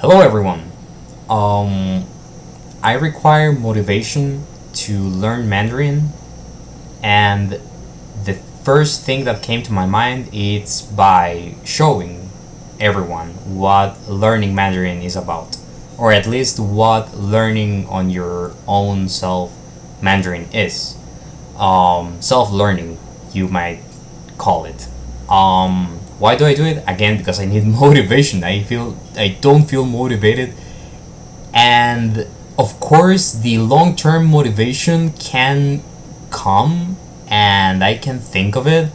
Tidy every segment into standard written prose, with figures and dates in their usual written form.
Hello everyone. Um, I require motivation to learn Mandarin, and the first thing that came to my mind is by showing everyone what learning Mandarin is about, or at least what learning on your own self Mandarin is. Self-learning, you might call it. Why do I do it? Again, because I need motivation. I don't feel motivated, and of course, the long-term motivation can come, and I can think of it,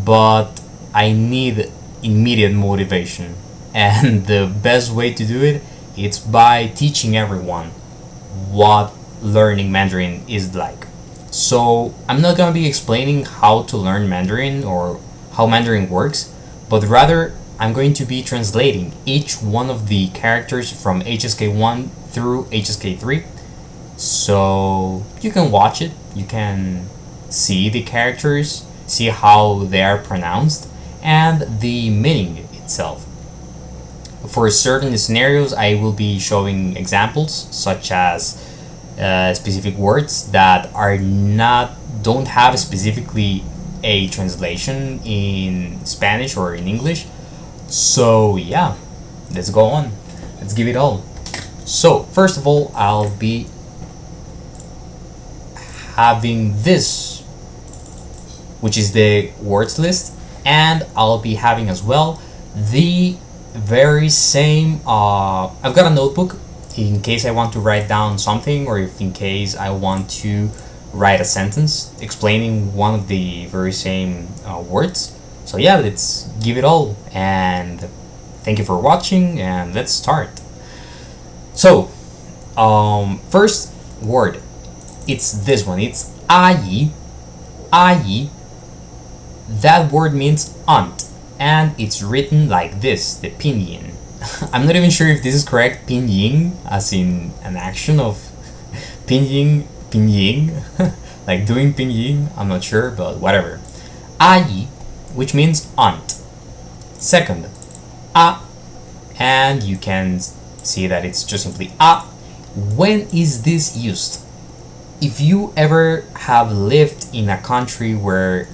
but I need immediate motivation, and the best way to do it is by teaching everyone what learning Mandarin is like. So I'm not gonna be explaining how to learn Mandarin or how Mandarin works, but rather I'm going to be translating each one of the characters from HSK1 through HSK3. So you can watch it, you can see the characters, see how they are pronounced, and the meaning itself. For certain scenarios, I will be showing examples such as specific words that are not don't have specifically a translation in Spanish or in English. So yeah, let's go on. Let's give it all. So first of all, I'll be having this, which is the words list, and I'll be having as well the very same. I've got a notebook in case I want to write down something, or if in case I want to write a sentence explaining one of the very same words. So yeah, let's give it all, and thank you for watching, and let's start. So first word, it's this one. It's 阿姨. 阿姨. That word means aunt, and it's written like this, the pinyin. I'm not even sure if this is correct, pinyin, as in an action of pinyin, like doing pinyin. I'm not sure, but whatever. 阿姨, which means aunt. Second, a, and you can see that it's just simply a. When is this used? If you ever have lived in a country where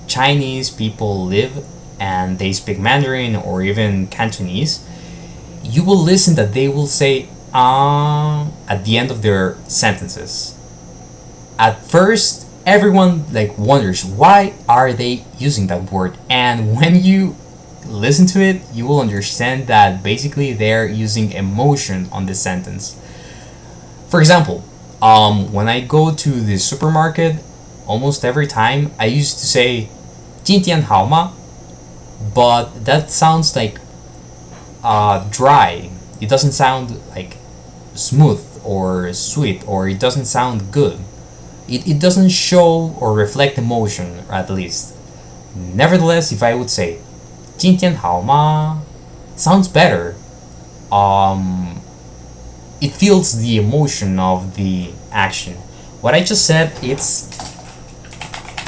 Chinese people live and they speak Mandarin or even Cantonese, you will listen that they will say at the end of their sentences. At first, everyone wonders why are they using that word, and when you listen to it, you will understand that basically they're using emotion on the sentence. For example, when I go to the supermarket, almost every time I used to say 今天好吗? But that sounds like dry. It doesn't sound like smooth or sweet, or it doesn't sound good. It doesn't show or reflect emotion, at least. Nevertheless, if I would say 今天好吗? Sounds better. It feels the emotion of the action. What I just said, it's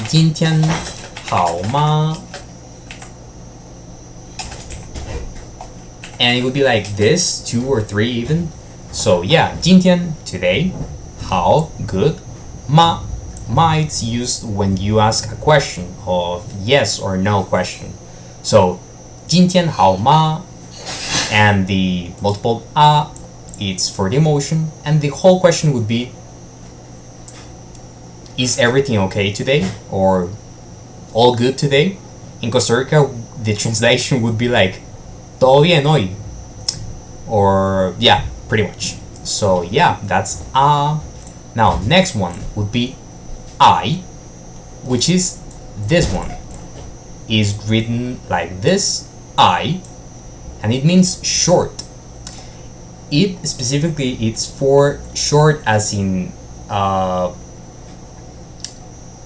今天好吗? And it would be like this, 2 or 3 even. So yeah, 今天, today, 好, good, 吗, it's used when you ask a question of yes or no question. So 今天好吗? And the multiple a, it's for the emotion, and the whole question would be, is everything okay today? Or all good today? In Costa Rica, the translation would be like, todo bien hoy? Or yeah, pretty much. So yeah, that's a. Now next one would be I, which is this one. Is written like this, I, and it means short. It specifically, it's for short as in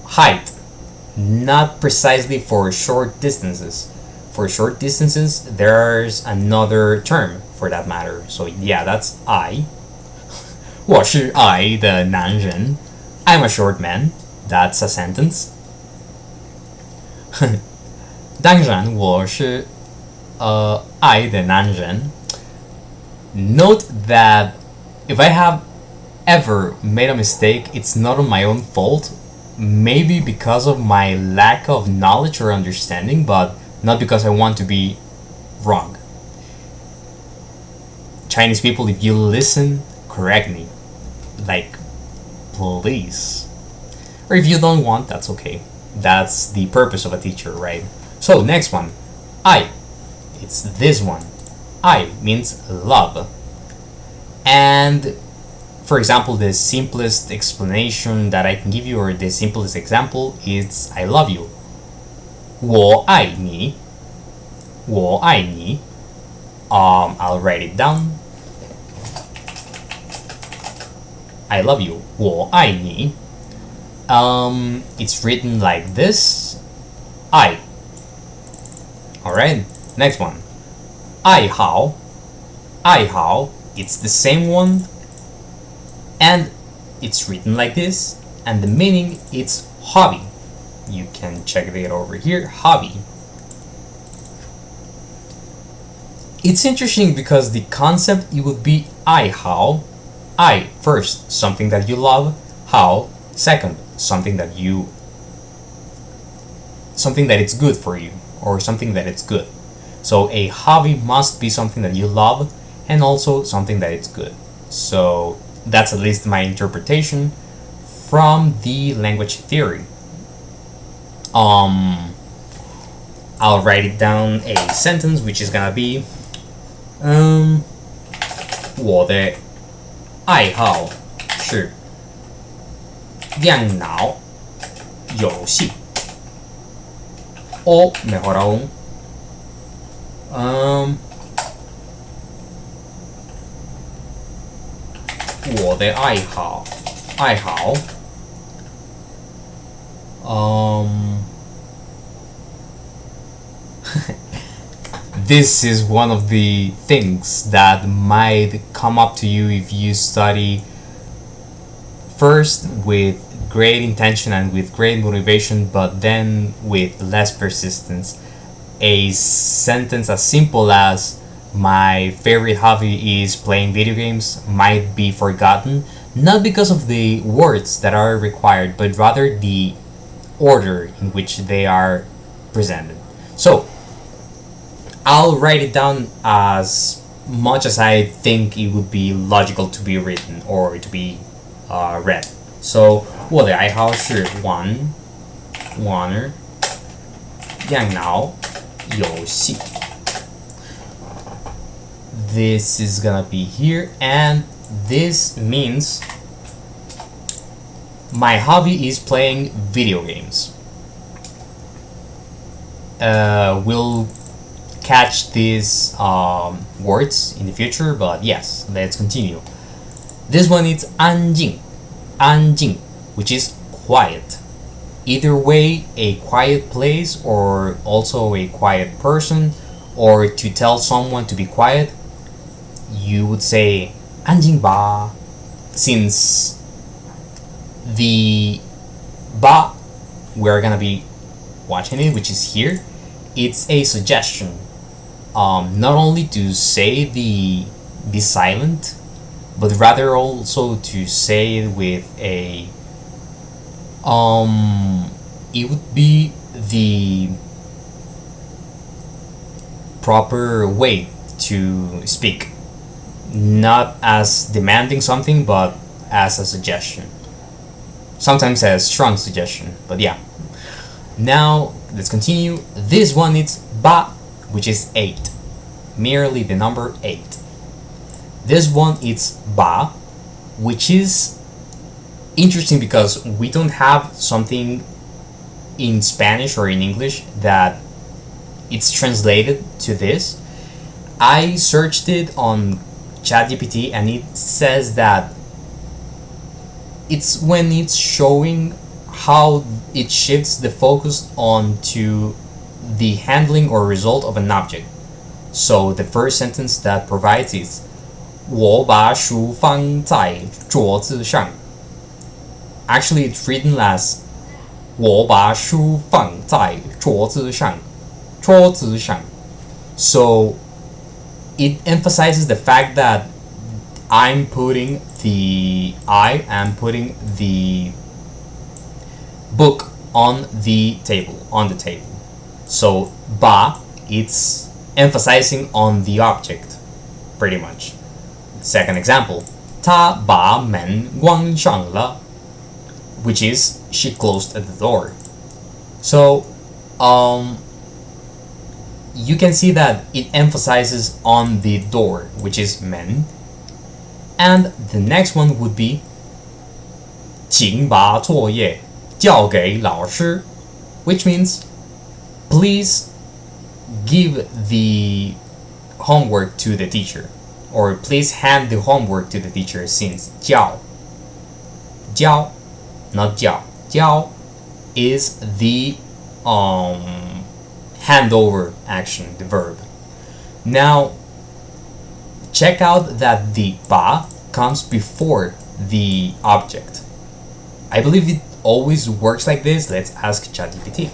height, not precisely for short distances. For short distances, there's another term for that matter. So yeah, that's I. 我是矮的男人. I'm a short man. That's a sentence. 当然我是矮的男人. Note that if I have ever made a mistake, it's not on my own fault. Maybe because of my lack of knowledge or understanding, but not because I want to be wrong. Chinese people, if you listen, correct me. Like, please. Or if you don't want, that's okay. That's the purpose of a teacher, right? So, next one. I. It's this one. I means love. And for example, the simplest explanation that I can give you, or the simplest example, is I love you. 我爱你. 我爱你. I'll write it down. I love you. 我爱你. It's written like this. I. Alright, next one. 爱好. 爱好. It's the same one. And it's written like this. And the meaning, it's hobby. You can check it over here. Hobby. It's interesting because the concept, it would be 爱好. I, first, something that you love. 好, second, something that it's good for you, or something that it's good. So a hobby must be something that you love, and also something that it's good. So that's at least my interpretation from the language theory. I'll write it down a sentence, which is gonna be 我的爱好是电脑游戏. O mejor aún, 我的爱好 this is one of the things that might come up to you if you study first with great intention and with great motivation, but then with less persistence. A sentence as simple as my favorite hobby is playing video games might be forgotten, not because of the words that are required, but rather the order in which they are presented. So I'll write it down as much as I think it would be logical to be written or to be read. So 我的爱好是玩电脑游戏. This is gonna be here, and this means my hobby is playing video games. We'll catch these words in the future, but yes, let's continue. This one is 安静, which is quiet. Either way, a quiet place, or also a quiet person, or to tell someone to be quiet, you would say 安静吧. Since the ba we're gonna be watching it, which is here, it's a suggestion. Not only to say the silent, but rather also to say it with a it would be the proper way to speak, not as demanding something, but as a suggestion, sometimes a strong suggestion. But yeah, now let's continue. This one is ba, which is 8, merely the number 8. This one is ba, which is interesting because we don't have something in Spanish or in English that it's translated to this. I searched it on ChatGPT, and it says that it's when it's showing how it shifts the focus onto the handling or result of an object. So the first sentence that provides is 我把书放在桌子上. Actually, it's written as 我把书放在桌子上. So it emphasizes the fact that I am putting the book on the table. So ba, it's emphasizing on the object, pretty much. Second example, 她把门关上了, which is she closed the door. So you can see that it emphasizes on the door, which is 门. And the next one would be 请把作业交给老师, which means please give the homework to the teacher, or please hand the homework to the teacher, since 交 not 交 is the handover action, the verb. Now check out that the ba comes before the object. I believe it always works like this. Let's ask ChatGPT.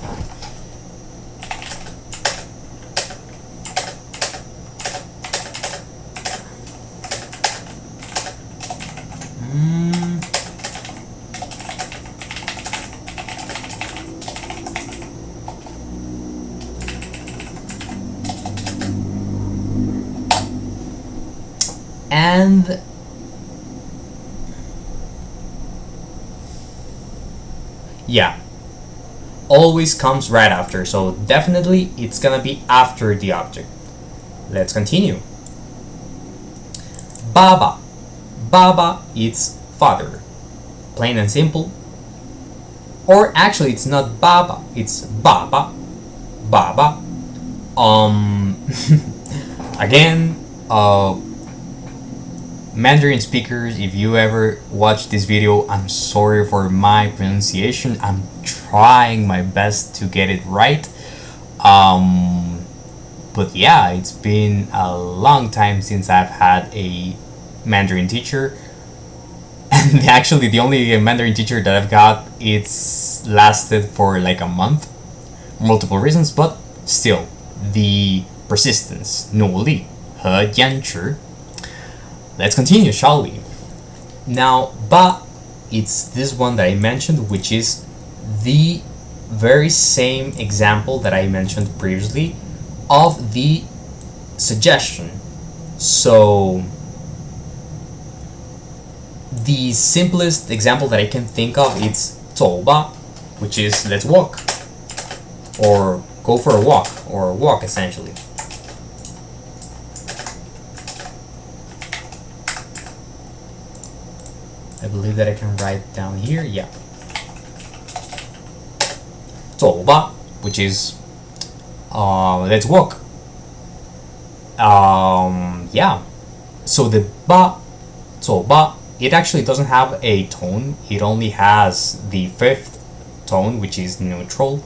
And yeah, always comes right after, so definitely it's gonna be after the object. Let's continue. Baba. Baba, it's father. Plain and simple. Or actually, it's not Baba, it's Baba. Baba. Again, Mandarin speakers, if you ever watch this video, I'm sorry for my pronunciation. I'm trying my best to get it right. But yeah, it's been a long time since I've had a Mandarin teacher. And actually, the only Mandarin teacher that I've got, it's lasted for like a month. Multiple reasons, but still, the persistence, 努力和坚持. Let's continue, shall we? Now, ba, it's this one that I mentioned, which is the very same example that I mentioned previously of the suggestion. So, the simplest example that I can think of is 走吧, which is let's walk, or go for a walk, or walk essentially. I believe that I can write down here, yeah. 走吧, which is let's walk. Yeah. So the ba, 走吧, it actually doesn't have a tone. It only has the fifth tone, which is neutral.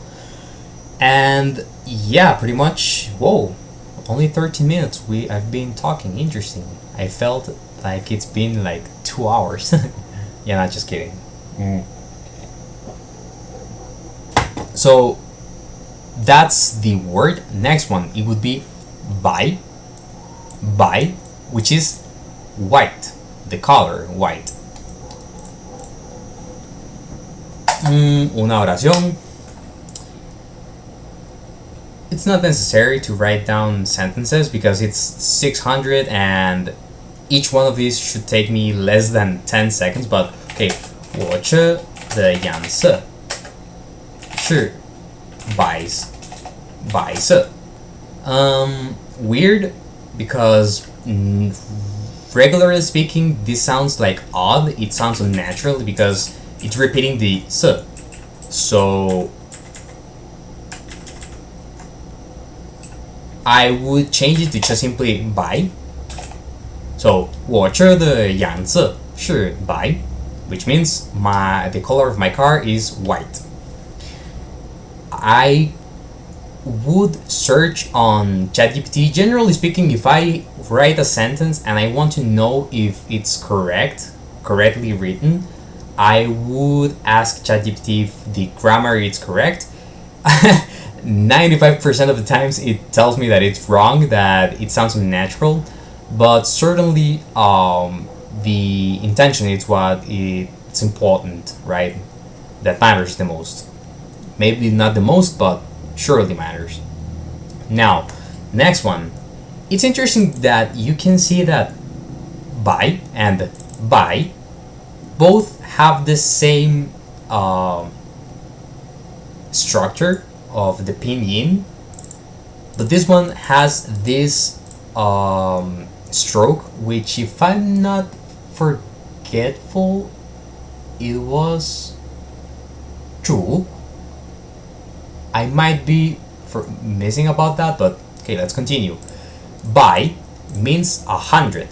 And yeah, pretty much, whoa, only 13 minutes I've been talking. Interesting. I felt like it's been like 2 hours. Yeah, not just kidding. So that's the word. Next one, it would be by, which is white, the color white. Una oración. It's not necessary to write down sentences because it's 600 and each one of these should take me less than 10 seconds, but okay, 我车的颜色是白色. Weird because regularly speaking, this sounds like odd. It sounds unnatural because it's repeating the 色. So I would change it to just simply 白. So 我车的颜色是白, which means the color of my car is white. I would search on ChatGPT. Generally speaking, if I write a sentence and I want to know if it's correctly written, I would ask ChatGPT if the grammar is correct. 95% of the times it tells me that it's wrong, that it sounds unnatural, but certainly the intention is what it's important, right? That matters the most. Maybe not the most, but surely matters. Now, next one. It's interesting that you can see that by and by both have the same structure of the pinyin, but this one has this stroke, which, if I'm not forgetful, it was true. I might be missing about that, but okay, let's continue. By means 100,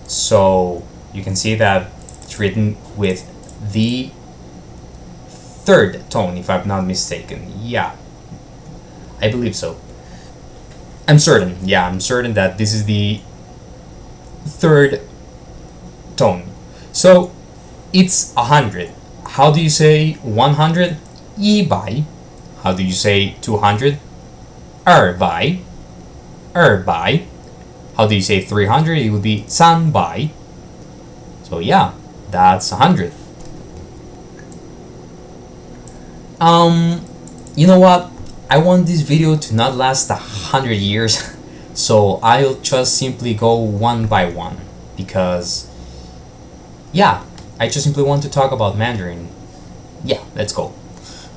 so you can see that it's written with the third tone, if I'm not mistaken. Yeah, I believe so. I'm certain. Yeah, I'm certain that this is the third tone. So it's 100. How do you say 100? 100. How do you say 200? 200. 200. How do you say 300? It would be 300. So yeah, that's 100. You know what? I want this video to not last 100 years, so I'll just simply go one by one, because yeah, I just simply want to talk about Mandarin. Yeah, let's go.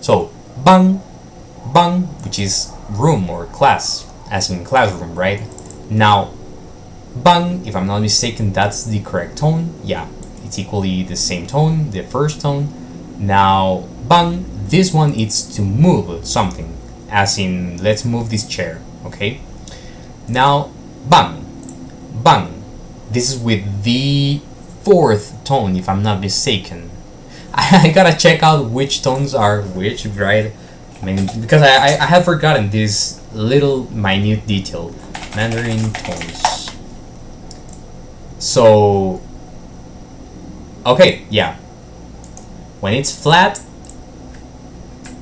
So, bang, bang, which is room or class, as in classroom, right? Now, bang, if I'm not mistaken, that's the correct tone. Yeah, it's equally the same tone, the first tone. Now, bang, this one is to move something, as in, let's move this chair, okay? Now, bang, bang, this is with the fourth tone, if I'm not mistaken. I gotta check out which tones are which, right? I mean, because I have forgotten this little minute detail. Mandarin tones. So, okay, yeah. When it's flat,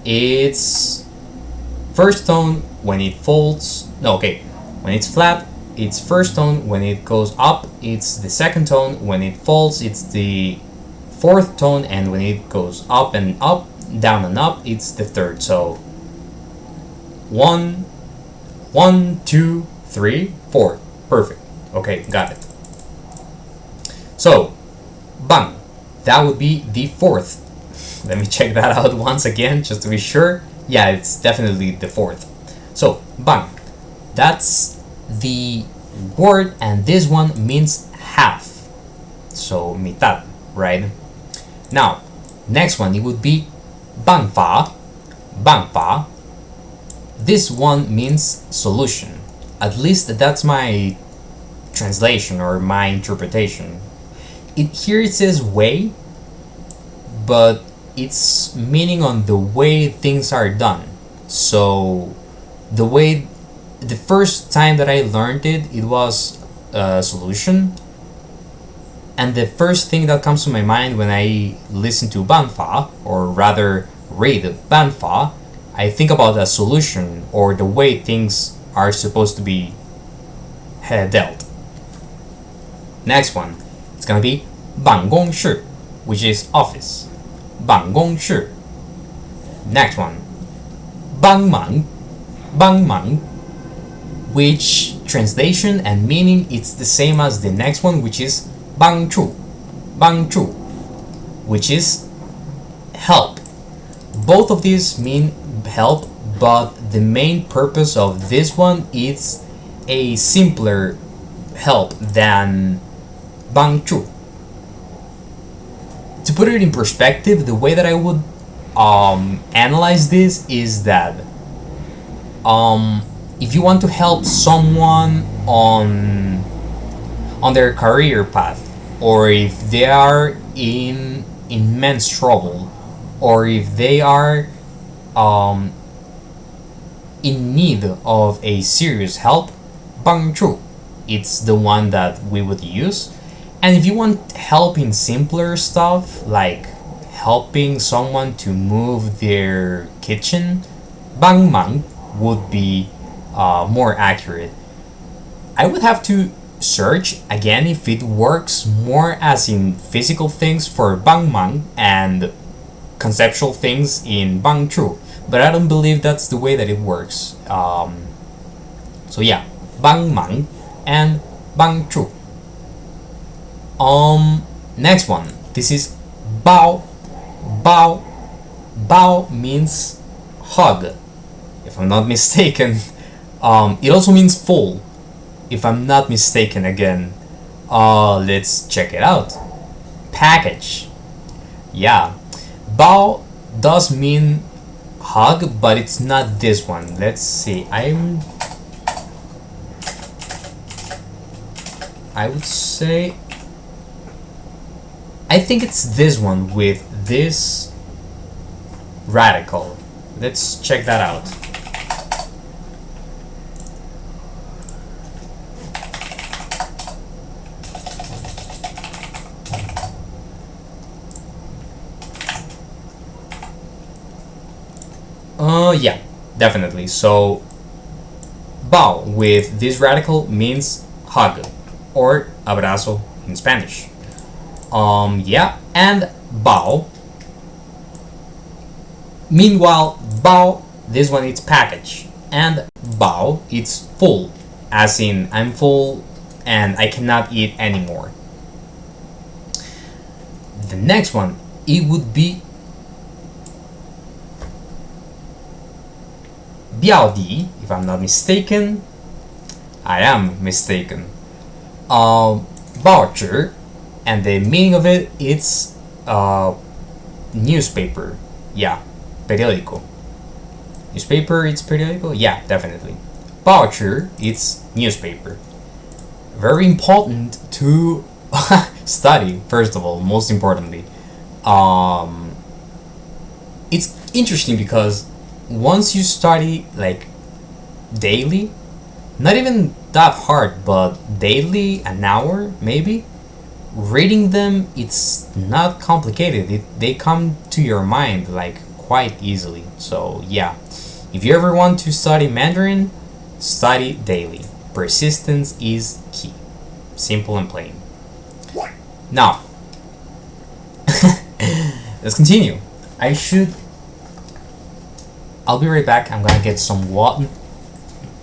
it's first tone. When it folds, no, okay. When it's flat, it's first tone. When it goes up, it's the second tone. When it folds, it's the fourth tone. And when it goes up and up, down and up, it's the third. So 1, 1, 2, 3, 4. Perfect. Okay, got it. So, bang. That would be the fourth. Let me check that out once again, just to be sure. Yeah, it's definitely the fourth. So, bang. That's the word, and this one means half. So, mitad, right? Now, next one, it would be bang fa. Bang fa. This one means solution. At least that's my translation or my interpretation. Here it says way, but it's meaning on the way things are done. So the first time that I learned it, it was a solution, and the first thing that comes to my mind when I listen to banfa, or rather read banfa, I think about a solution or the way things are supposed to be dealt. Next one, it's gonna be 办公室, which is office. 办公室. Next one, 帮忙, 帮忙, which translation and meaning it's the same as the next one, which is 帮助, 帮助, which is help. Both of these mean help, but the main purpose of this one is a simpler help than 帮助. To put it in perspective, the way that I would analyze this is that if you want to help someone on their career path, or if they are in immense trouble, or if they are in need of a serious help, 帮助, it's the one that we would use. And if you want help in simpler stuff, like helping someone to move their kitchen, 帮忙, would be more accurate. I would have to search again if it works more as in physical things for bang mang and conceptual things in bang true, but I don't believe that's the way that it works. So yeah, bang mang and bang true. Next one. This is bao. Bao. Bao means hug, if I'm not mistaken. It also means full, if I'm not mistaken again. Let's check it out. Package. Yeah. Bao does mean hug, but it's not this one. Let's see. I would say I think it's this one with this radical. Let's check that out. Yeah, definitely. So, bao with this radical means hug, or abrazo in Spanish. Yeah, and bao. Meanwhile, bao, this one it's package, and bao it's full, as in I'm full and I cannot eat anymore. The next one, it would be biaodi, if I'm not mistaken. I am mistaken. Voucher, and the meaning of it it's newspaper. Yeah, periódico. Newspaper, it's periódico? Yeah, definitely. Voucher, it's newspaper. Very important to study, first of all, most importantly. It's interesting because once you study like daily, not even that hard, but daily, an hour maybe, reading them, it's not complicated. They come to your mind like quite easily. So yeah, if you ever want to study Mandarin, study daily. Persistence is key. Simple and plain. Now, let's continue. I'll be right back. I'm gonna get some water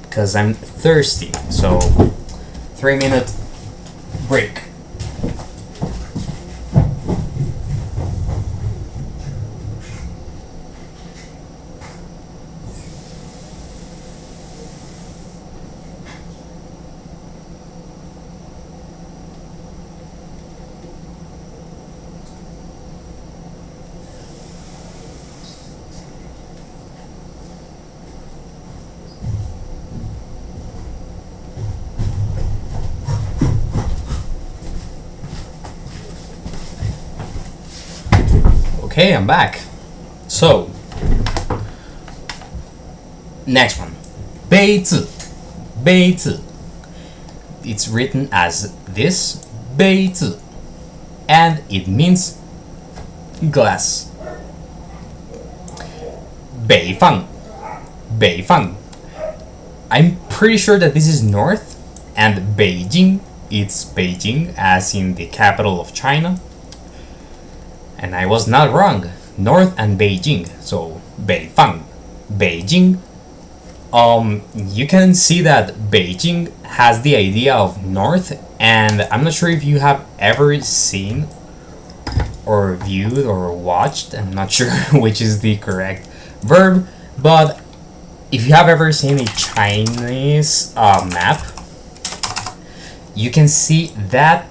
because I'm thirsty. So, 3-minute break. Okay, I'm back. So, next one. 杯子 杯子 It's written as this 杯子 and it means glass. 北方 北方 I'm pretty sure that this is north, and Beijing, it's Beijing as in the capital of China. And I was not wrong. North and Beijing. So 北方 Beijing. You can see that Beijing has the idea of north, and I'm not sure if you have ever seen or viewed or watched, I'm not sure which is the correct verb, but if you have ever seen a Chinese map, you can see that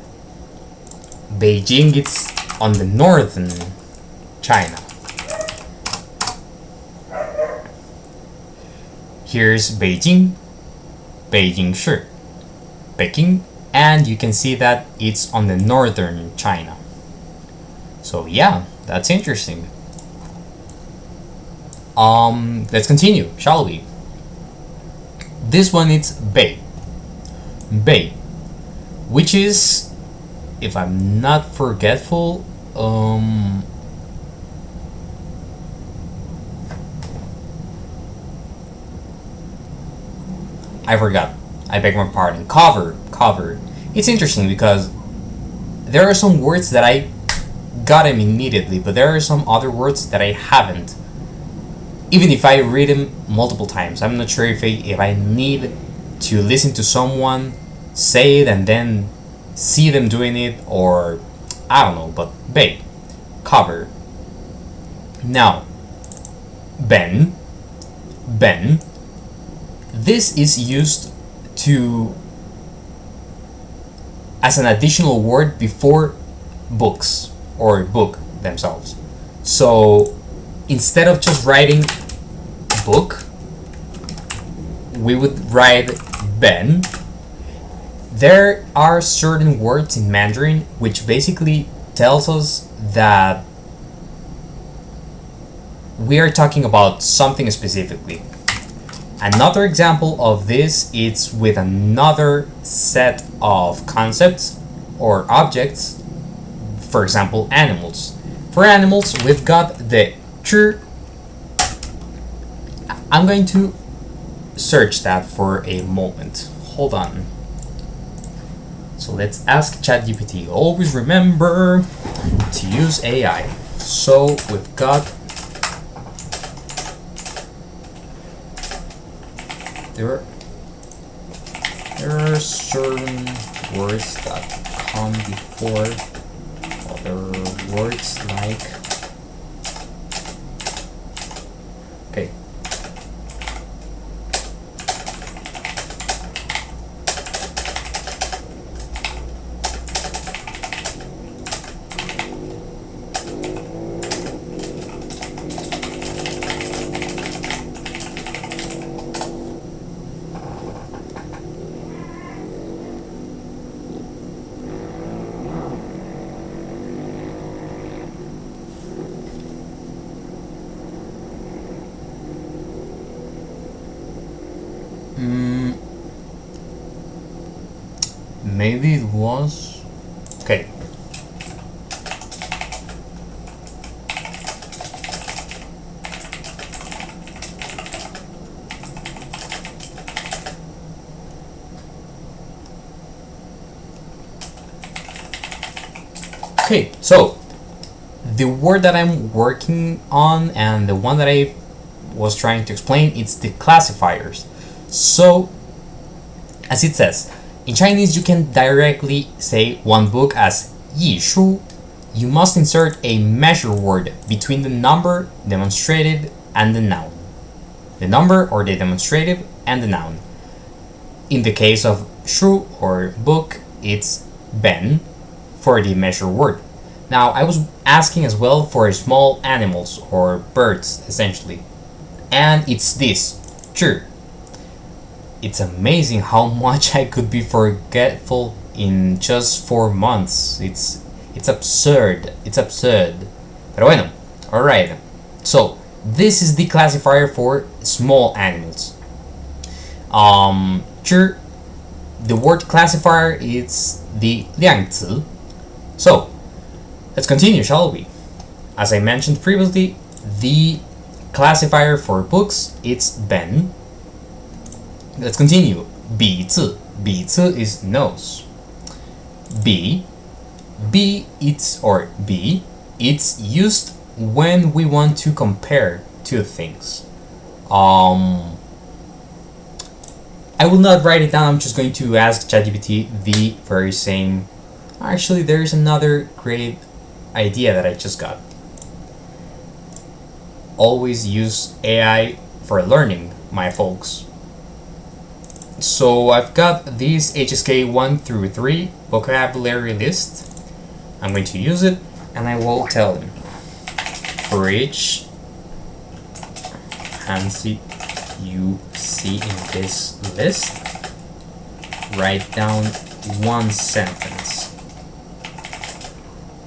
Beijing is on the northern China. Here's Beijing, Beijing Shi, Peking, and you can see that it's on the northern China. So yeah, that's interesting. Let's continue, shall we? This one is Bei, Bei, which is, if I'm not forgetful, I forgot. I beg my pardon. Cover. It's interesting because there are some words that I got them immediately, but there are some other words that I haven't. Even if I read them multiple times, I'm not sure if I need to listen to someone say it and then see them doing it, or I don't know, but babe, cover. Now, Ben. This is used to as an additional word before books or book themselves. So instead of just writing book, we would write Ben. There are certain words in Mandarin which basically tells us that we are talking about something specifically. Another example of this is with another set of concepts or objects, for example, animals. For animals, we've got the ch. I'm going to search that for a moment. Hold on. So let's ask ChatGPT. Always remember to use AI. So we've got there are certain words that come before other words like okay. Maybe it was okay. Okay, so the word that I'm working on and the one that I was trying to explain, it's the classifiers. So as it says, in Chinese you can directly say one book as 一书. You must insert a measure word between the number, demonstrative, and the noun. The number or the demonstrative and the noun. In the case of shu or book, it's ben for the measure word. Now I was asking as well for small animals or birds essentially. And it's this, 智. It's amazing how much I could be forgetful in just 4 months. It's absurd. It's absurd. Pero bueno, alright. So, this is the classifier for small animals. 智, the word classifier is the 量词. So, let's continue, shall we? As I mentioned previously, the classifier for books, it's ben. Let's continue. 鼻子. 鼻子 is nose. B. It's used when we want to compare two things. I will not write it down. I'm just going to ask ChatGPT the very same. Actually, there's another great idea that I just got. Always use AI for learning, my folks. So I've got this HSK1 through 3 vocabulary list. I'm going to use it and I will tell him for each Hansi you see in this list, write down one sentence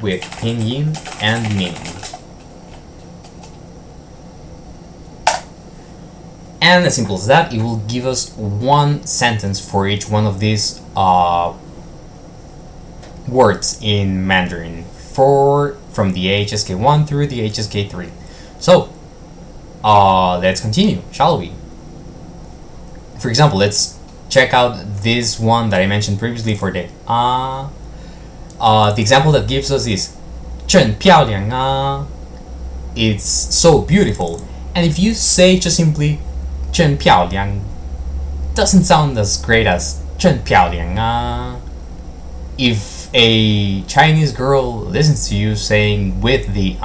with pinyin and meaning. And as simple as that, it will give us one sentence for each one of these words in Mandarin from the HSK1 through the HSK3. So, let's continue, shall we? For example, let's check out this one that I mentioned previously for the the example that gives us is 真漂亮啊. It's so beautiful. And if you say just simply 真漂亮, doesn't sound as great as 真漂亮啊. If a Chinese girl listens to you saying with the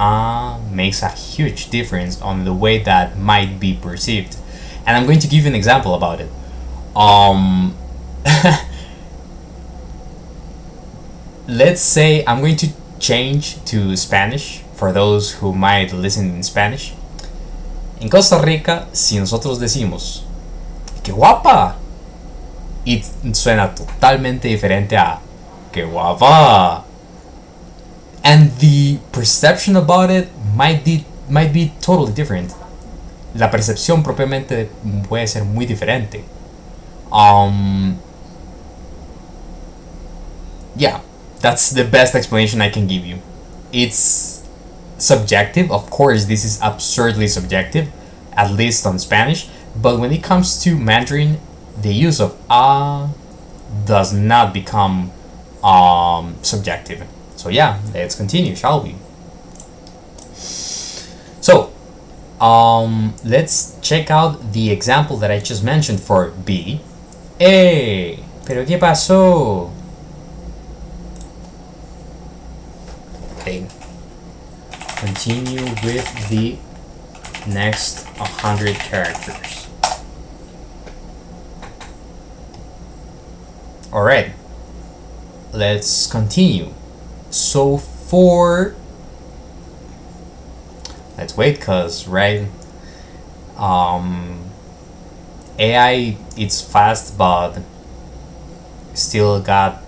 makes a huge difference on the way that might be perceived. And I'm going to give you an example about it. Let's say I'm going to change to Spanish for those who might listen in Spanish. En Costa Rica, si nosotros decimos ¡qué guapa!, y suena totalmente diferente a ¡qué guapa! And the perception about it might be totally different. La percepción propiamente puede ser muy diferente. Yeah, that's the best explanation I can give you. It's subjective, of course. This is absurdly subjective, at least on Spanish. But when it comes to Mandarin, the use of does not become subjective. So yeah, let's continue, shall we? So let's check out the example that I just mentioned for B. Pero qué pasó? Okay. Continue with the next 100 characters. Alright, let's continue. So for, let's wait, cause right, AI, it's fast, but still got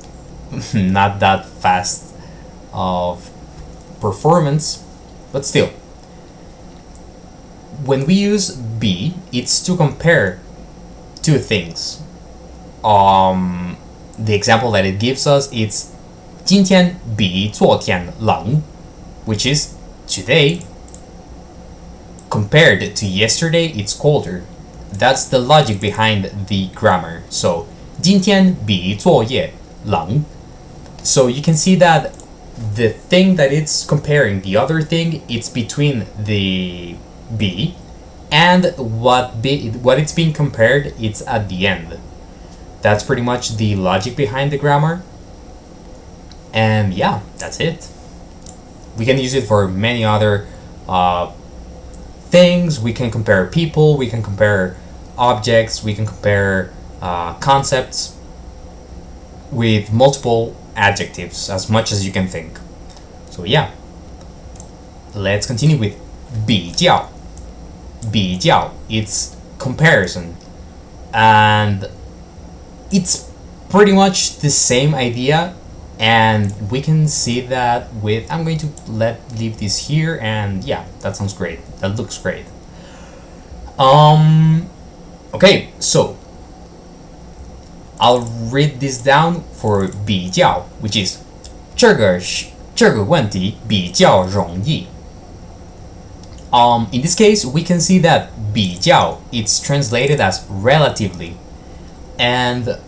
not that fast of performance, but still, when we use B, it's to compare two things. The example that it gives us, it's 今天比昨天冷, which is today compared to yesterday, it's colder. That's the logic behind the grammar. So 今天比昨夜冷. So you can see that the thing that it's comparing, the other thing, it's between the B, and what it's being compared, it's at the end. That's pretty much the logic behind the grammar. And yeah, that's it. We can use it for many other things. We can compare people, we can compare objects, we can compare concepts with multiple adjectives, as much as you can think. So yeah, let's continue with 比较. 比较, it's comparison, and it's pretty much the same idea, and we can see that with, I'm going to leave this here, and yeah, that sounds great, that looks great. Okay, so I'll read this down for 比较, which is 这个问题比较容易. In this case, we can see that 比较, it's translated as relatively, and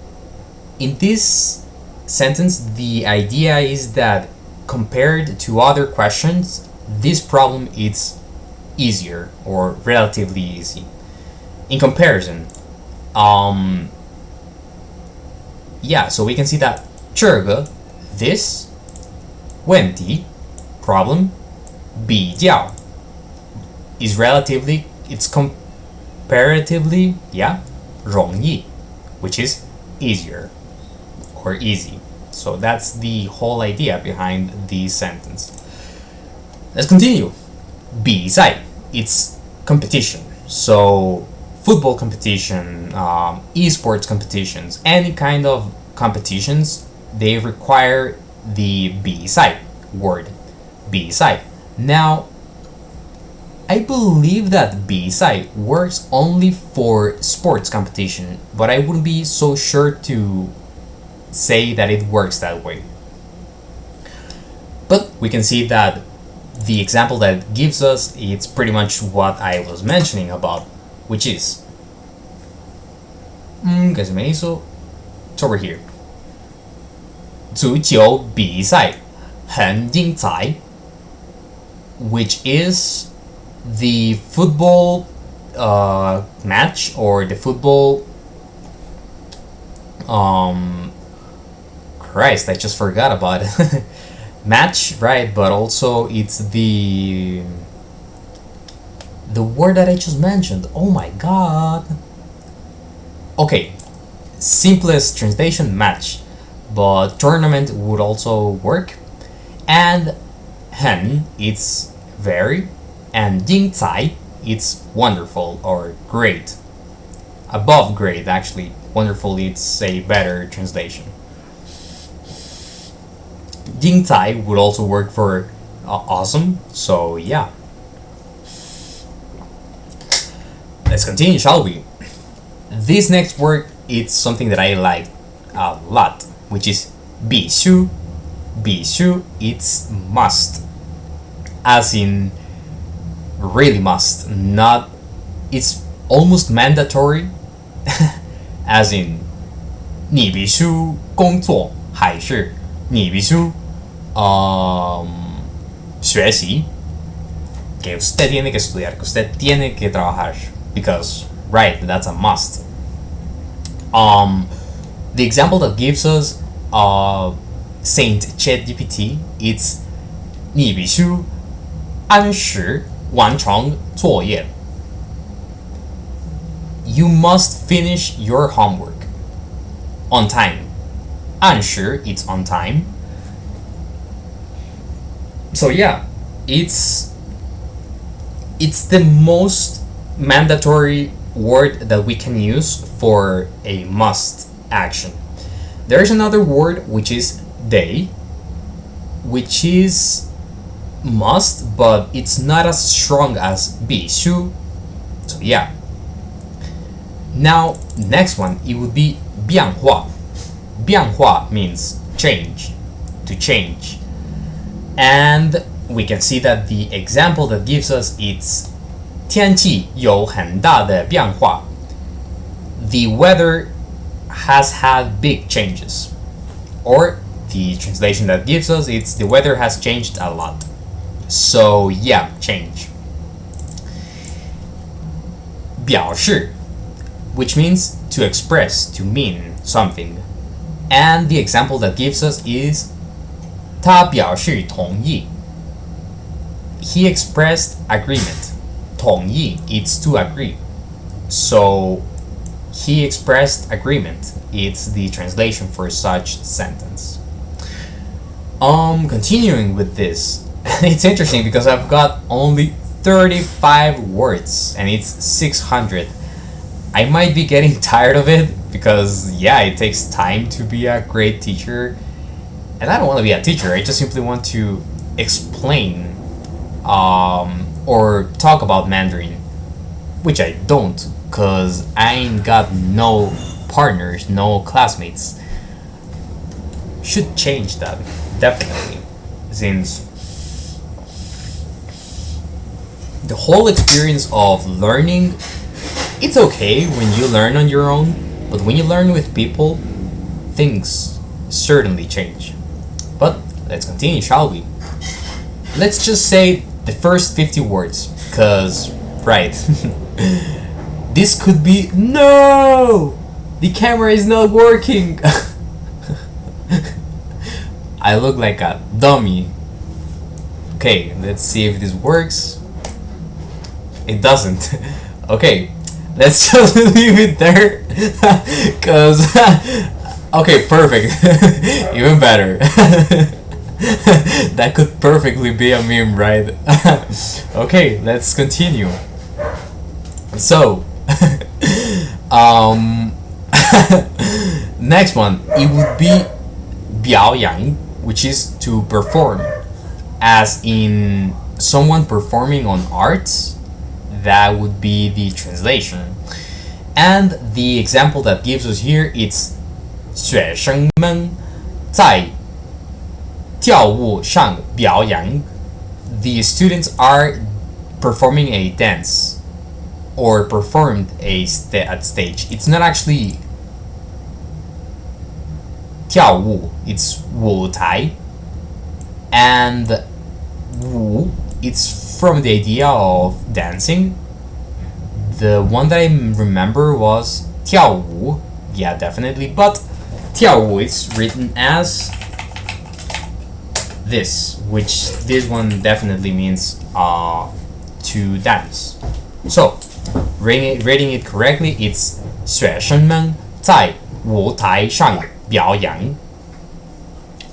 in this sentence, the idea is that compared to other questions, this problem is easier or relatively easy. In comparison, yeah, so we can see that 这个, this, 问题, problem, 比较, is relatively, it's comparatively, yeah, 容易, which is easier or easy. So that's the whole idea behind the sentence. Let's continue. 比赛, it's competition. So football competition, esports competitions, any kind of competitions, they require the 比赛 word. 比赛. Now, I believe that 比赛 works only for sports competition, but I wouldn't be so sure to say that it works that way. But we can see that the example that it gives us, it's pretty much what I was mentioning about, which is que se me hizo. It's over here. 足球比赛很精彩 which is the football match or the football Christ, I just forgot about it. Match, right? But also it's the word that I just mentioned. Oh my god. Okay, simplest translation, match, but tournament would also work. And 很 it's very, and 精彩 it's wonderful or great, above great actually. Wonderful it's a better translation. 精彩 would also work for awesome. So yeah, let's continue, shall we? This next word, it's something that I like a lot, which is 必须. 必须 it's must, as in really must, not it's almost mandatory. As in 你必须工作还是你必须学习 que usted tiene que estudiar, que usted tiene que trabajar, because right, that's a must. The example that gives us Saint ChatGPT, it's 你必须按时完成作业. You must finish your homework on time. 按时 it's on time. So yeah, it's the most mandatory word that we can use for a must action. There's another word which is they, which is must, but it's not as strong as 必须. So yeah. Now, next one, it would be 变化. 变化 means change, to change. And we can see that the example that gives us it's 天气有很大的变化. The weather has had big changes. Or the translation that gives us it's the weather has changed a lot. So yeah, change. 表示, which means to express, to mean something. And the example that gives us is 他表示同意. He expressed agreement. 同意 it's to agree. So he expressed agreement. It's the translation for such sentence. Continuing with this, it's interesting because I've got only 35 words and it's 600. I might be getting tired of it because yeah, it takes time to be a great teacher. And I don't want to be a teacher, I just simply want to explain or talk about Mandarin, which I don't because I ain't got no partners, no classmates. Should change that, definitely, since the whole experience of learning, it's okay when you learn on your own, but when you learn with people, things certainly change. But let's continue, shall we? Let's just say the first 50 words, because, right, this could be, no! The camera is not working! I look like a dummy. Okay, let's see if this works. It doesn't. Okay, let's just leave it there. Cause okay, perfect. Even better. That could perfectly be a meme, right? Okay, let's continue. So next one, it would be 表扬, which is to perform, as in someone performing on arts. That would be the translation. And the example that gives us here, it's 学生们在跳舞上表扬. The students are performing a dance or performed at stage. It's not actually 跳舞, it's 舞台, and 舞, it's from the idea of dancing. The one that I remember was 跳舞, yeah, definitely, but 跳舞 is written as this, which this one definitely means to dance. So, reading it correctly, it's 学生们在舞台上表演.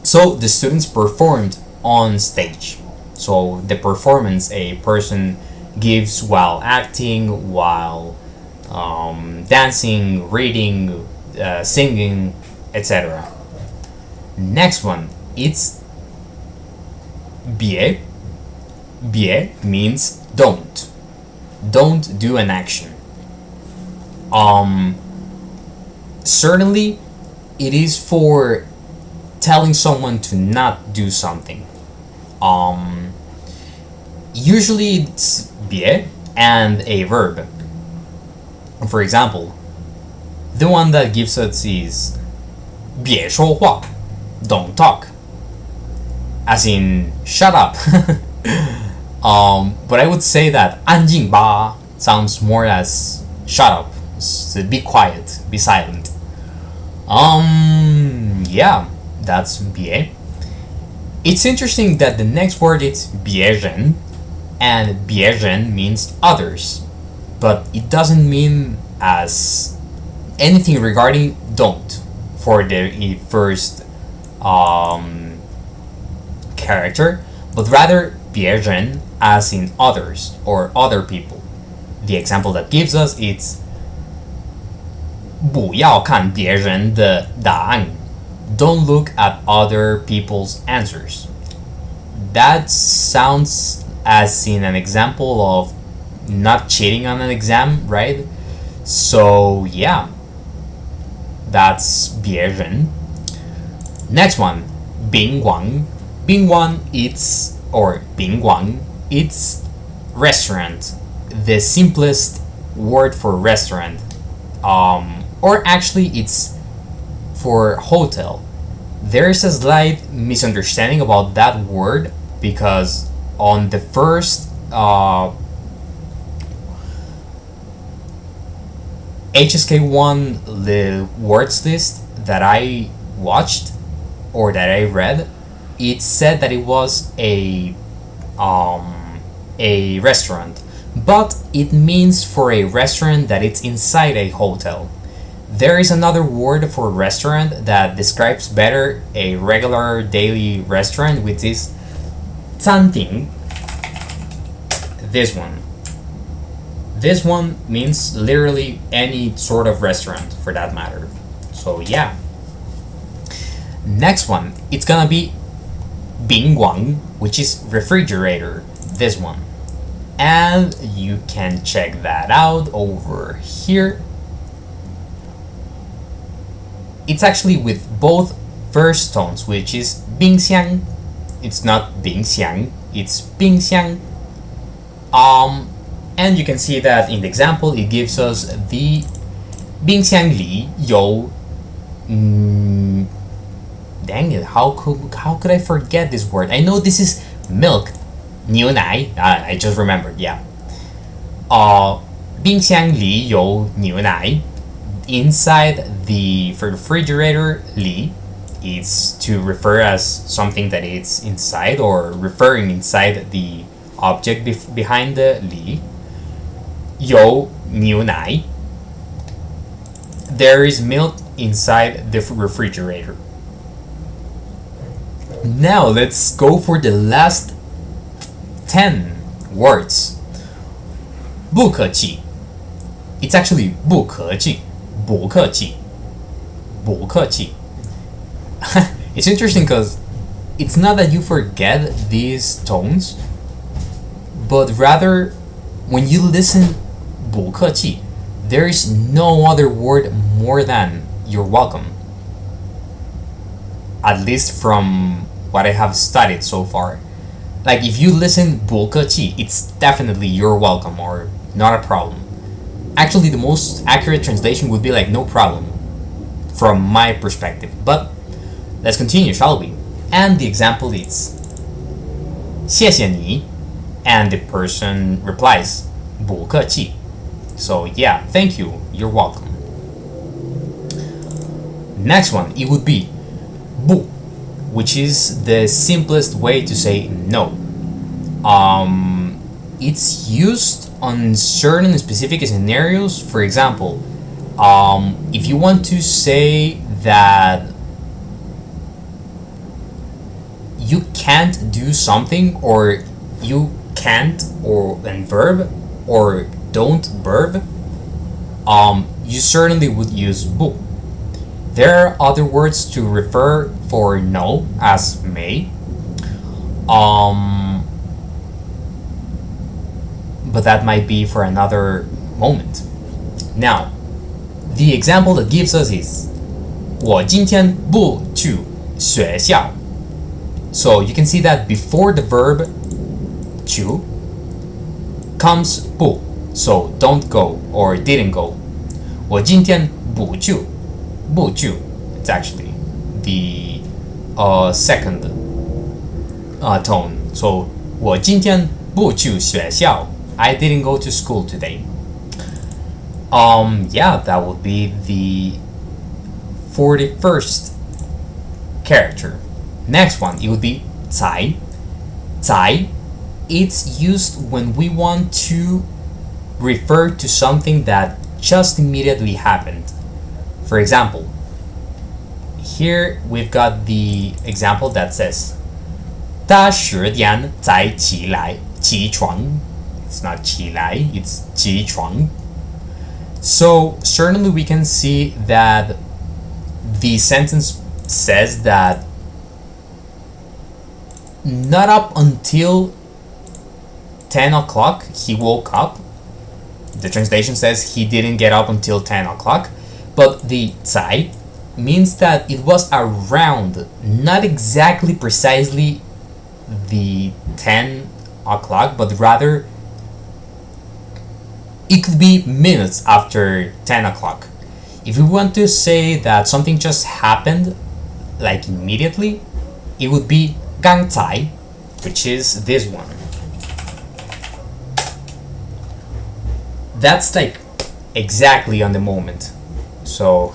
So the students performed on stage. So the performance a person gives while acting, while dancing, reading, singing, etc. Next one, it's 别. 别 means don't. Don't do an action. Certainly, it is for telling someone to not do something. Usually it's 别 and a verb. For example, the one that gives us is 别说话, don't talk. As in, shut up. But I would say that 安静吧 sounds more as shut up. So be quiet, be silent. Yeah, that's 别. It's interesting that the next word is 别人, and 别人 means others, but it doesn't mean as anything regarding don't for the first character, but rather 别人 as in others or other people. The example that gives us is 不要看别人的答案. Don't look at other people's answers. That sounds as in an example of not cheating on an exam, right? So yeah, that's 别人. Next one, 宾馆. 宾馆 it's or 宾馆 it's restaurant. The simplest word for restaurant. Or actually it's for hotel. There's a slight misunderstanding about that word because on the first HSK1 the words list that I watched or that I read, it said that it was a restaurant, but it means for a restaurant that it's inside a hotel. There is another word for restaurant that describes better a regular daily restaurant, which is 餐厅. This one. This one means literally any sort of restaurant for that matter. So yeah. Next one, it's gonna be 宾馆, which is refrigerator. This one. And you can check that out over here. It's actually with both first tones, which is 冰箱. It's not 冰箱, it's 冰箱. And you can see that in the example, it gives us the 冰箱里有 dang it, how could I forget this word? I know this is milk, 牛奶. I just remembered, yeah. 冰箱里有牛奶. Inside the refrigerator, 里, it's to refer as something that it's inside or referring inside the object behind the 里. 有牛奶. There is milk inside the refrigerator. Now let's go for the last 10 words. 不客气. It's actually 不客气. 不客气. 不客气. It's interesting because it's not that you forget these tones, but rather when you listen 不客气, there is no other word more than you're welcome. At least from what I have studied so far. Like if you listen 不客气, it's definitely you're welcome or not a problem. Actually, the most accurate translation would be like no problem from my perspective. But Let's continue, shall we? And the example is 谢谢你 and the person replies 不客气. So yeah, thank you, you're welcome. Next one, it would be 不, which is the simplest way to say no. It's used on certain specific scenarios. For example, if you want to say that you can't do something, or you can't, or and verb, or don't verb, you certainly would use 不. There are other words to refer for no, as may. But that might be for another moment. Now, the example that gives us is 我今天不去学校. So you can see that before the verb 去 comes 不, so don't go or didn't go. 我今天不去. 不去, it's actually the second tone. So 我今天不去学校. I didn't go to school today. Yeah, that would be the 41st character. Next one, it would be 才. 才, it's used when we want to refer to something that just immediately happened. For example, here we've got the example that says 他10点才起床. It's not 起来, it's 起床. So certainly we can see that the sentence says that not up until 10 o'clock he woke up. The translation says he didn't get up until 10 o'clock. But the 才 means that it was around, not exactly precisely the 10 o'clock, but rather it could be minutes after 10 o'clock. If we want to say that something just happened, like immediately, it would be 刚才, which is this one. That's like exactly on the moment. So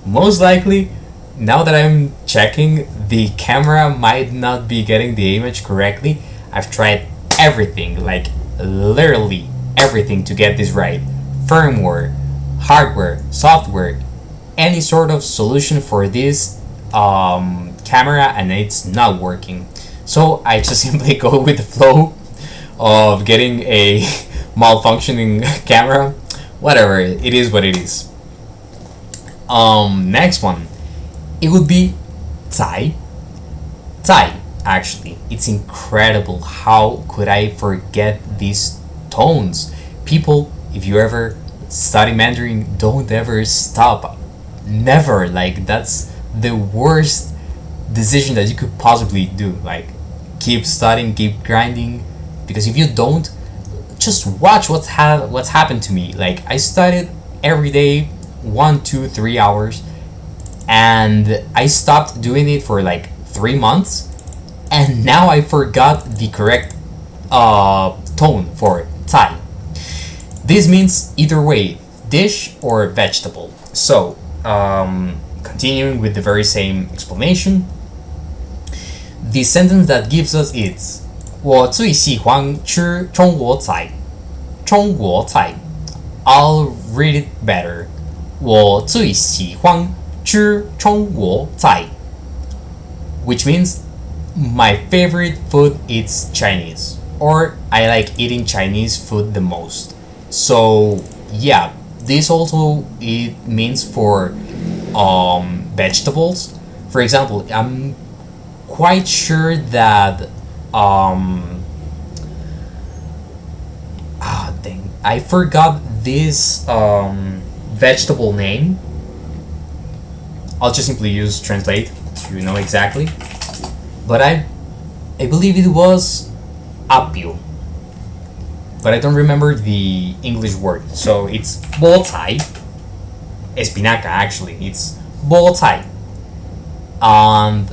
most likely, now that I'm checking, the camera might not be getting the image correctly. I've tried everything, like literally everything to get this right. Firmware, hardware, software, any sort of solution for this camera, and it's not working. So I just simply go with the flow of getting a malfunctioning camera. Whatever, it is what it is. Next one, it would be 才. 在, actually, it's incredible. How could I forget these tones? People, if you ever study Mandarin, don't ever stop. Never. Like, that's the worst decision that you could possibly do. Like, keep studying, keep grinding, because if you don't, just watch what's happened to me. Like, I studied every day 1, 2, 3 hours, and I stopped doing it for like 3 months, and now I forgot the correct tone for 菜. This means either way, dish or vegetable. So continuing with the very same explanation, the sentence that gives us is 我最喜欢吃中国菜. 中国菜. I'll read it better. 我最喜欢吃中国菜, which means my favorite food is Chinese, or I like eating Chinese food the most. So yeah, this also it means for vegetables. For example, I'm quite sure that dang, I forgot this vegetable name. I'll just simply use translate to know exactly. But I believe it was apio. But I don't remember the English word. So it's 菠菜. Espinaca, actually. It's 菠菜. And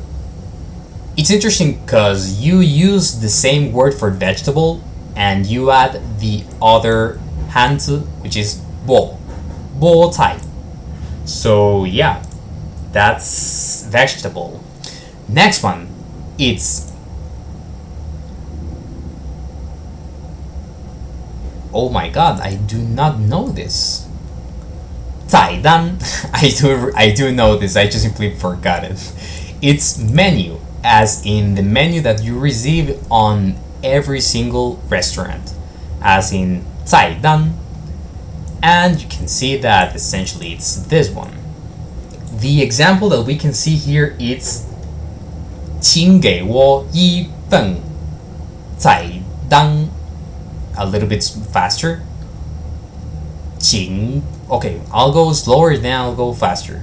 it's interesting because you use the same word for vegetable and you add the other hanzi, which is bo, bo cai. So yeah, that's vegetable. Next one, it's, oh my god, I do not know this. 菜单. I do know this, I just simply forgot it. It's menu, as in the menu that you receive on every single restaurant, as in 菜单. And you can see that essentially it's this one. The example that we can see here is 请给我一份菜单. A little bit faster. 请, okay, I'll go slower, then I'll go faster.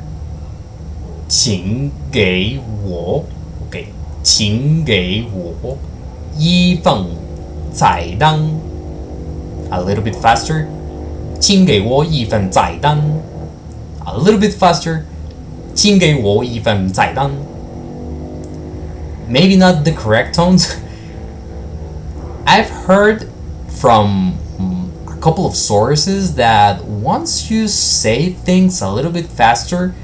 请给我, okay, 请给我一份菜单. A little bit faster. 请给我一份菜单. A little bit faster. 请给我一份菜单. Maybe not the correct tones. I've heard from a couple of sources that once you say things a little bit faster,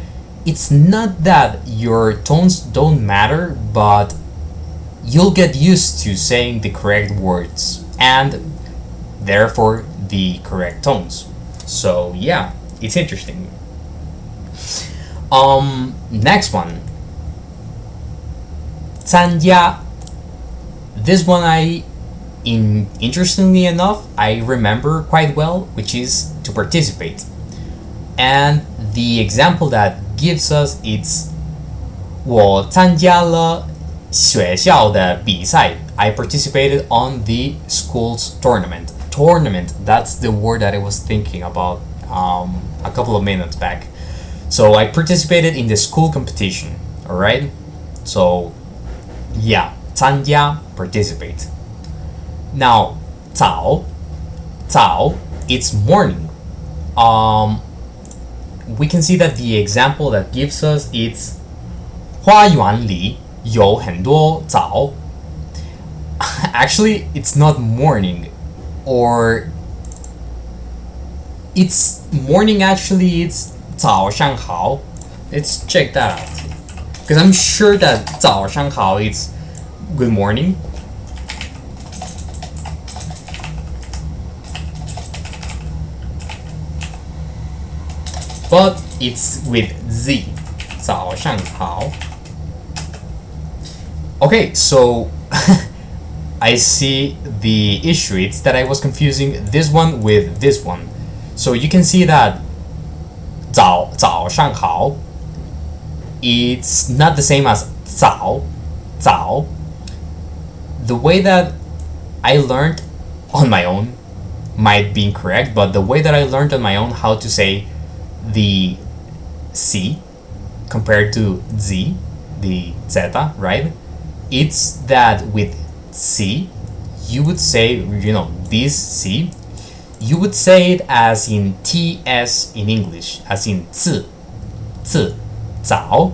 it's not that your tones don't matter, but you'll get used to saying the correct words and therefore the correct tones. So yeah, it's interesting. Next one. 参加. This one interestingly enough, I remember quite well, which is to participate. And the example that gives us it's 我参加了学校的比赛. I participated on the school's tournament. Tournament, that's the word that I was thinking about a couple of minutes back. So I participated in the school competition, alright? So yeah, 参加, participate. Now, 早, it's morning. We can see that the example that gives us it's 花园里有很多枣. Actually, it's not morning, or it's morning. Actually, it's 早上好. Let's check that out, because I'm sure that 早上好 it's good morning. But it's with Z. 早上好. Okay, so I see the issue. It's that I was confusing this one with this one. So you can see that 早上好 it's not the same as 早. The way that I learned on my own might be incorrect, but the way that I learned on my own how to say the C compared to Z, the zeta, right? It's that with C, you would say, this C, you would say it as in TS in English, as in 次, 早.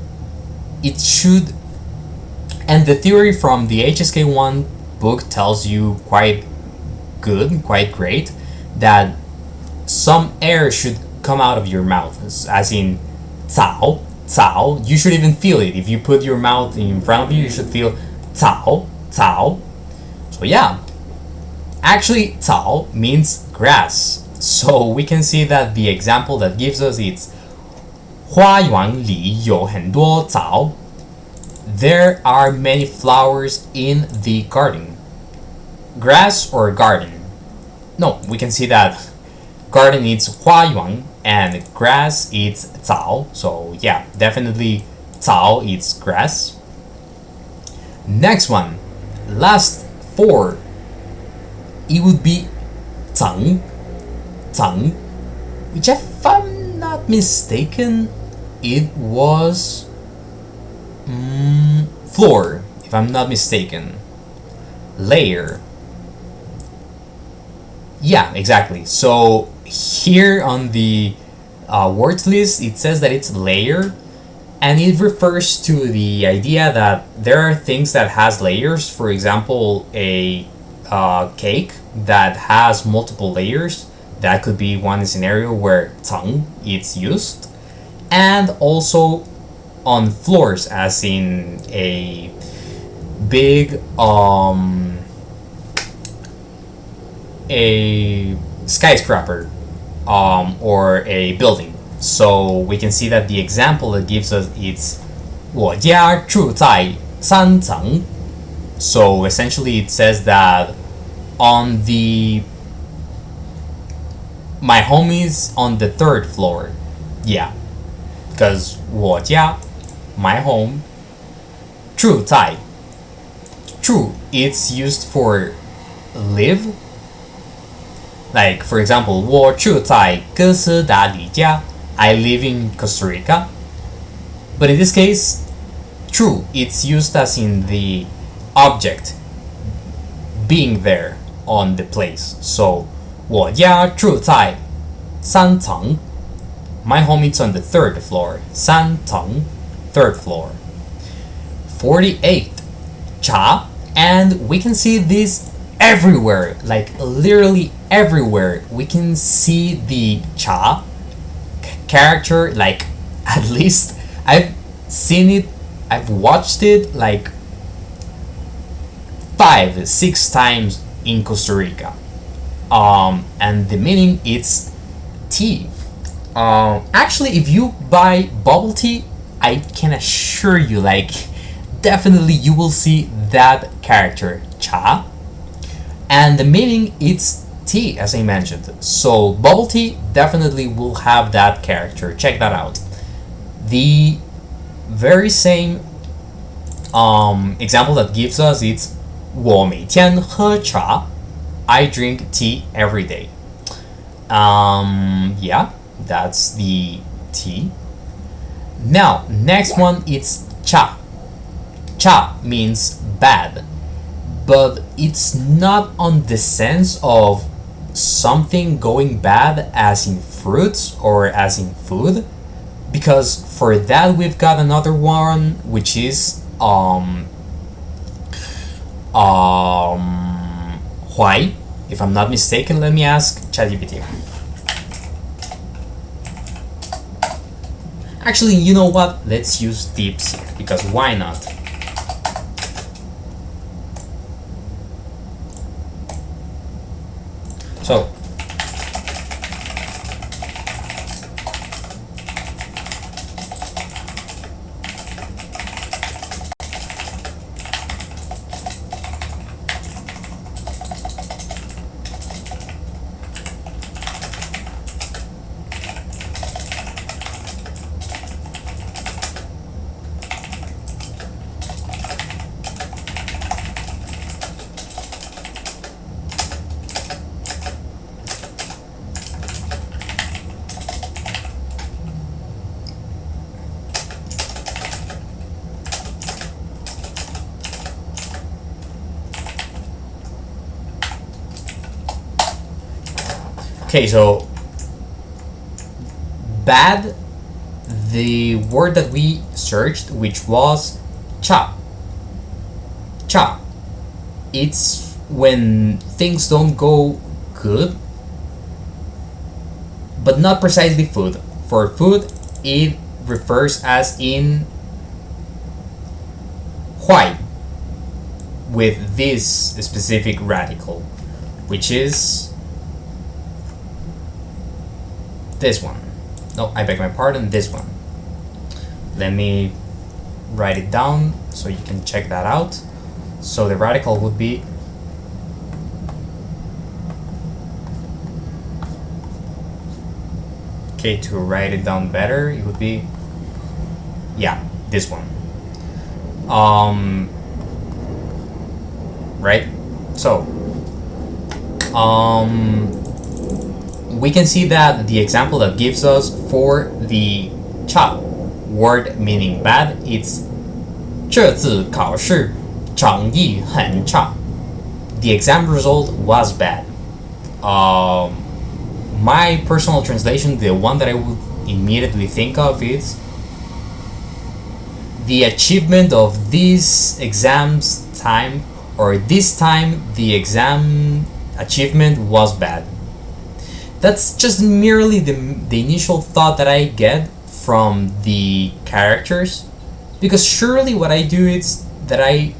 It should, and the theory from the HSK1 book tells you quite great, that some air should come out of your mouth, as in 早. You should even feel it. If you put your mouth in front of you, you should feel 早. So yeah, actually 早 means grass. So we can see that the example that gives us it's 花园里有很多枣. There are many flowers in the garden. Grass or garden? No, we can see that garden is 花园 and grass is 枣. So yeah, definitely 枣 is grass. Next one, last four, it would be 层, which if I'm not mistaken, it was floor, if I'm not mistaken. Layer. Yeah, exactly. So here on the words list, it says that it's layer, And it refers to the idea that there are things that has layers. For example, a cake that has multiple layers. That could be one scenario where 层 is used, and also on floors, as in a big a skyscraper or a building. So we can see that the example it gives us is 我家住在三层. So essentially it says that on the my home is on the third floor. Yeah, because 我家 my home 住在 true, it's used for live. Like, for example, 我住在哥斯达黎加. I live in Costa Rica. But in this case, true, it's used as in the object being there on the place. So, 我家住在三层. My home is on the third floor. 三层, third floor. 48. Cha. And we can see this everywhere, like literally everywhere. We can see the cha character, like at least I've seen it, I've watched it like 5-6 times in Costa Rica. And the meaning is tea. Actually, if you buy bubble tea, I can assure you, like, definitely you will see that character, cha. And the meaning is tea, as I mentioned. So bubble tea definitely will have that character. Check that out. The very same example that gives us it's 我每天喝茶. I drink tea every day. Yeah, that's the tea. Now, next one is cha. Cha means bad, but it's not on the sense of something going bad as in fruits or as in food, because for that we've got another one which is why, if I'm not mistaken. Let me ask ChatGPT. Actually, you know what? Let's use DeepSeek, because why not? So, okay, so bad, the word that we searched, which was cha. Cha. It's when things don't go good, but not precisely food. For food, it refers as in why, with this specific radical, which is this one. No, I beg my pardon, this one. Let me write it down so you can check that out. So the radical would be okay, to write it down better, it would be, yeah, this one. Right? So we can see that the example that gives us for the cha word meaning bad, it's 这次考试成绩很差. The exam result was bad. My personal translation, the one that I would immediately think of is the achievement of this exam's time, or this time the exam achievement was bad. That's just merely the initial thought that I get from the characters, because surely what I do is that I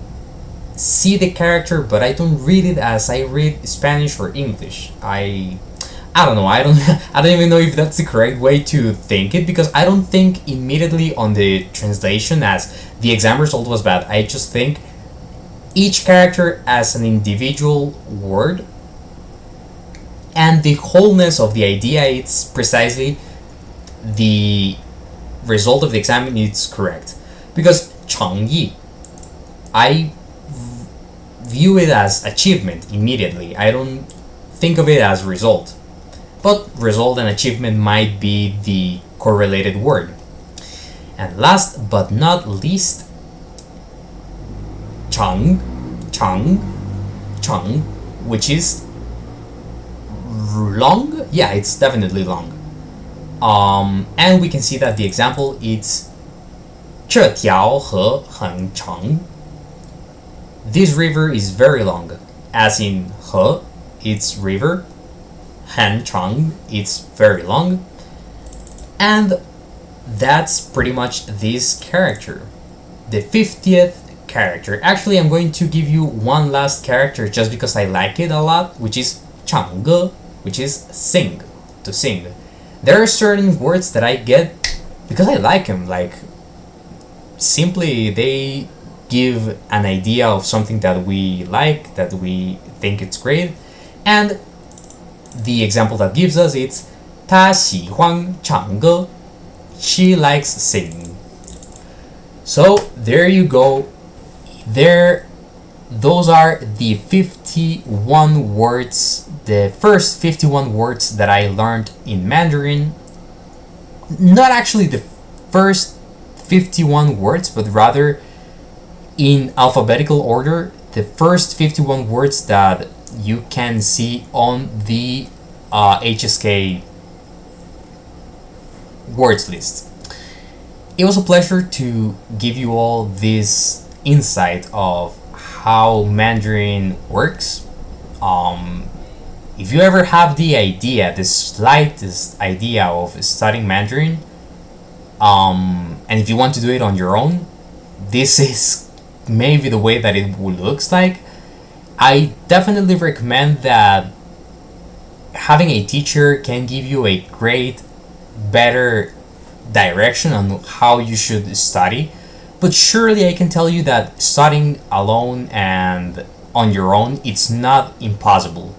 see the character but I don't read it as I read Spanish or English. I don't know. I don't even know if that's the correct way to think it, because I don't think immediately on the translation as the exam result was bad. I just think each character as an individual word, and the wholeness of the idea, it's precisely the result of the exam is correct. Because 诚意, I view it as achievement immediately. I don't think of it as result. But result and achievement might be the correlated word. And last but not least, 长, 长, 长, which is long. Yeah, it's definitely long. And we can see that the example is 这条河很长. This river is very long, as in 河, it's river, 很长, it's very long, and that's pretty much this character. The 50th character. Actually, I'm going to give you one last character just because I like it a lot, which is 唱歌, which is sing, to sing. There are certain words that I get because I like them, like simply they give an idea of something that we like, that we think it's great, and the example that gives us it's 她喜欢唱歌, she likes singing. So there you go. Those are the 51 words, the first 51 words that I learned in Mandarin. Not actually the first 51 words, but rather in alphabetical order, the first 51 words that you can see on the HSK words list. It was a pleasure to give you all this insight of how Mandarin works. If you ever have the slightest idea of studying Mandarin, and if you want to do it on your own, this is maybe the way that it looks like. I definitely recommend that having a teacher can give you a better direction on how you should study. But surely I can tell you that studying alone and on your own, it's not impossible.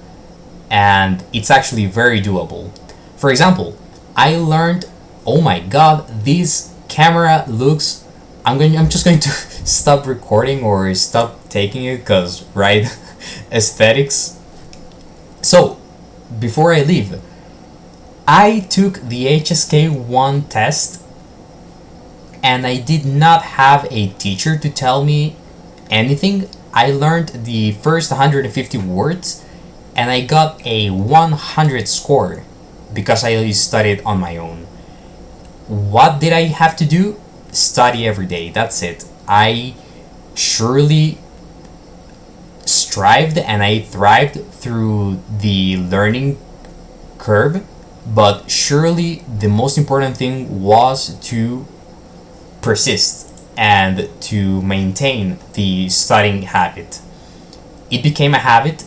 And it's actually very doable. For example, I learned, oh my god, this camera looks... I'm just going to stop recording or stop taking it because, right, aesthetics. So, before I leave, I took the HSK1 test and I did not have a teacher to tell me anything. I learned the first 150 words and I got a 100 score because I studied on my own. What did I have to do? Study every day. That's it. I surely strived and I thrived through the learning curve, but surely the most important thing was to persist and to maintain the studying habit. It became a habit.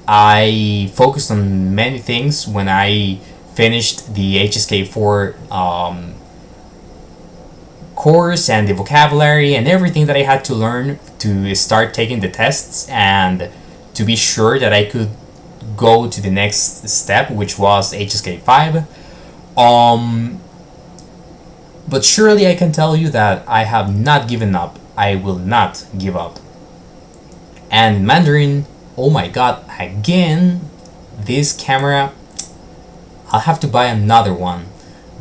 I focused on many things when I finished the HSK4 course and the vocabulary and everything that I had to learn to start taking the tests and to be sure that I could go to the next step, which was HSK5. But surely I can tell you that I have not given up. I will not give up. And Mandarin, oh my god, again, this camera, I'll have to buy another one.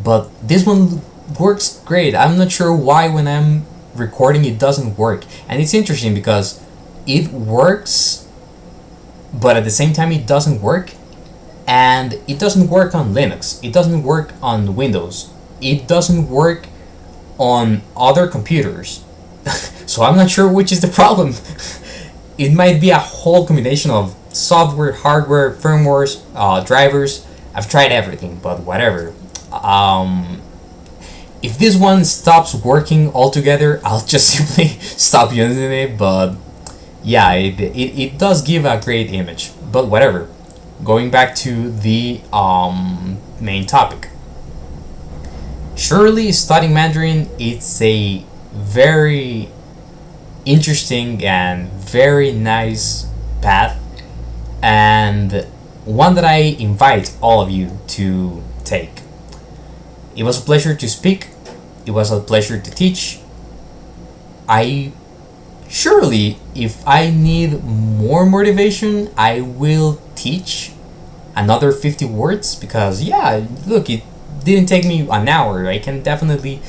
But this one works great. I'm not sure why when I'm recording it doesn't work. And it's interesting because it works, but at the same time it doesn't work. And it doesn't work on Linux. It doesn't work on Windows. It doesn't work on other computers. So I'm not sure which is the problem. It might be a whole combination of software, hardware, firmwares, drivers. I've tried everything, but whatever. If this one stops working altogether, I'll just simply stop using it. But yeah, it does give a great image. But whatever. Going back to the main topic. Surely studying Mandarin, it's a very interesting and very nice path, and one that I invite all of you to take. It was a pleasure to speak. It was a pleasure to teach. I surely, if I need more motivation, I will teach another 50 words because, yeah, look, it didn't take me an hour. I can definitely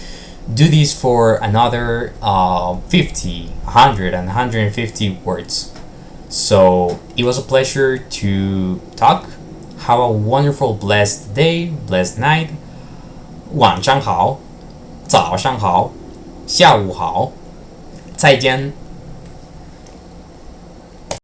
do this for another 50, 100, and 150 words. So it was a pleasure to talk. Have a wonderful, blessed day, blessed night. 晚上好，早上好，下午好，再见。